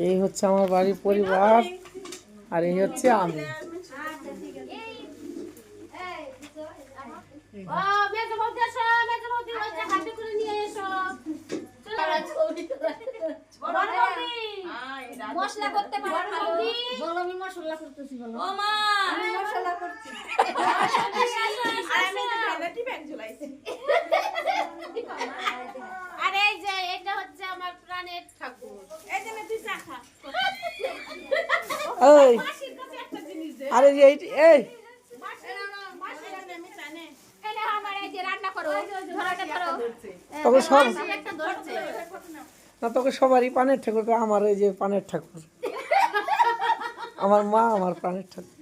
এই হচ্ছে আমার বাড়ির পরিবার আর এই হচ্ছে আমি। মশলা করতে পারো বলো আমি মশলা করতেছি বলো ও মা আমি মশলা করছি আর আমি তো ভ্যানিটি ব্যাগ ঝুলাইছি আরে এই যে এটা হচ্ছে আমার প্রাণের ঠাকুর এই যে তুই চা খা এই মাসির কাছে একটা জিনিস দে আরে এই এই মাসির আমি জানে এটা আমার এই যে রান্না করো ধরাটা ধরো তোকে সব একটা ধরছে না তোকে সবারই পানের ঠাকুর, আমার এই যে পানের ঠাকুর, আমার মা আমার প্রাণের ঠাকুর।